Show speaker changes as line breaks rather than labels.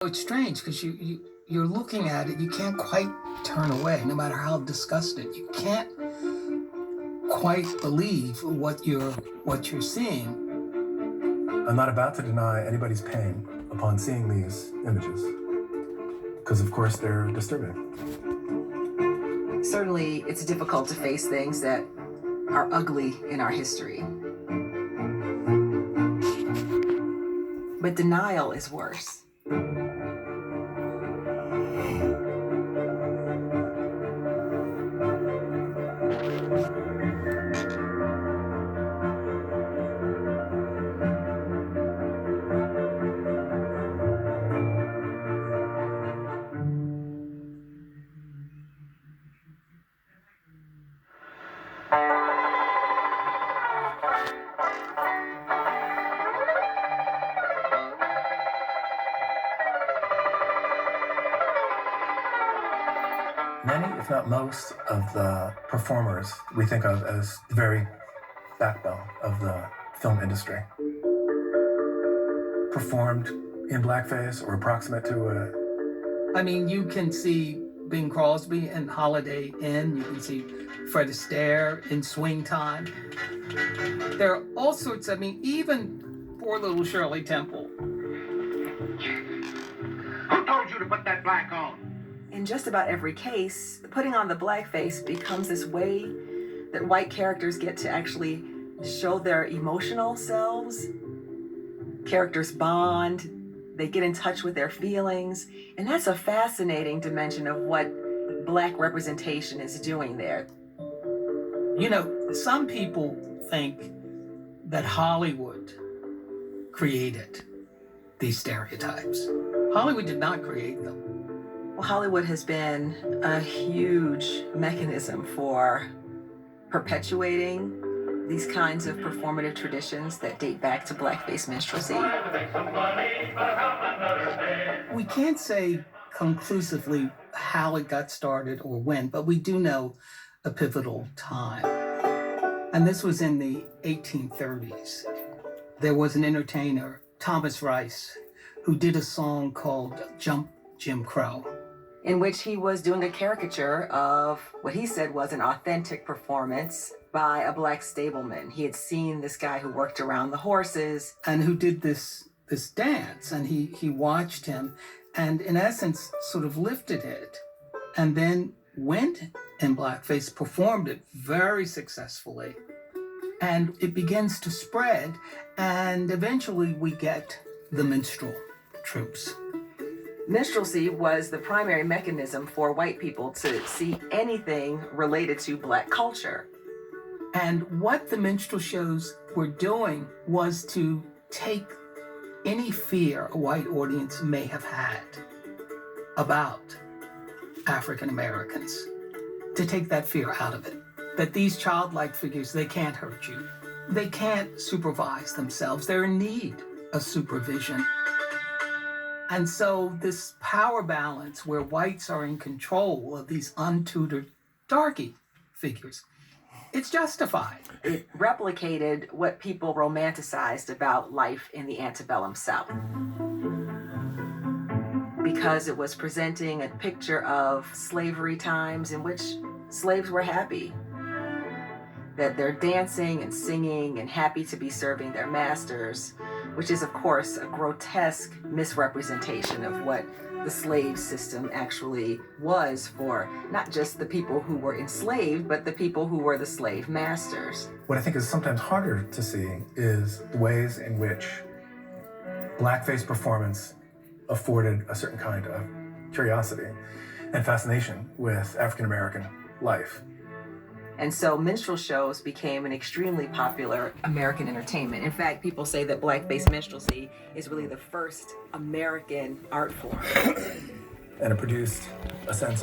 It's strange because you're looking at it, you can't quite turn away, no matter how disgusted. You can't quite believe what you're seeing.
I'm not about to deny anybody's pain upon seeing these images, because of course they're disturbing.
Certainly, it's difficult to face things that are ugly in our history. But denial is worse.
Many, if not most, of the performers we think of as the very backbone of the film industry performed in blackface or approximate to a...
I mean, you can see Bing Crosby in Holiday Inn. You can see Fred Astaire in Swing Time. There are all sorts. I mean, even poor little Shirley Temple.
Who told you to put that black on?
In just about every case, putting on the blackface becomes this way that white characters get to actually show their emotional selves. Characters bond, they get in touch with their feelings, and that's a fascinating dimension of what Black representation is doing there.
You know, some people think that Hollywood created these stereotypes. Hollywood did not create them.
Well, Hollywood has been a huge mechanism for perpetuating these kinds of performative traditions that date back to blackface minstrelsy.
We can't say conclusively how it got started or when, but we do know a pivotal time. And this was in the 1830s. There was an entertainer, Thomas Rice, who did a song called Jump Jim Crow,
in which he was doing a caricature of what he said was an authentic performance by a black stableman. He had seen this guy who worked around the horses.
and who did this dance, and he watched him and in essence sort of lifted it and then went in blackface, performed it very successfully, and it begins to spread, and eventually we get the minstrel troops.
Minstrelsy was the primary mechanism for white people to see anything related to black culture.
And what the minstrel shows were doing was to take any fear a white audience may have had about African Americans, to take that fear out of it. That these childlike figures, they can't hurt you. They can't supervise themselves. They're in need of supervision. And so this power balance where whites are in control of these untutored darky figures, it's justified.
It replicated what people romanticized about life in the antebellum South, because it was presenting a picture of slavery times in which slaves were happy, that they're dancing and singing and happy to be serving their masters, which is, of course, a grotesque misrepresentation of what the slave system actually was for not just the people who were enslaved, but the people who were the slave masters.
What I think is sometimes harder to see is the ways in which blackface performance afforded a certain kind of curiosity and fascination with African American life.
And so minstrel shows became an extremely popular American entertainment. In fact, people say that blackface minstrelsy is really the first American art form.
And it produced a sense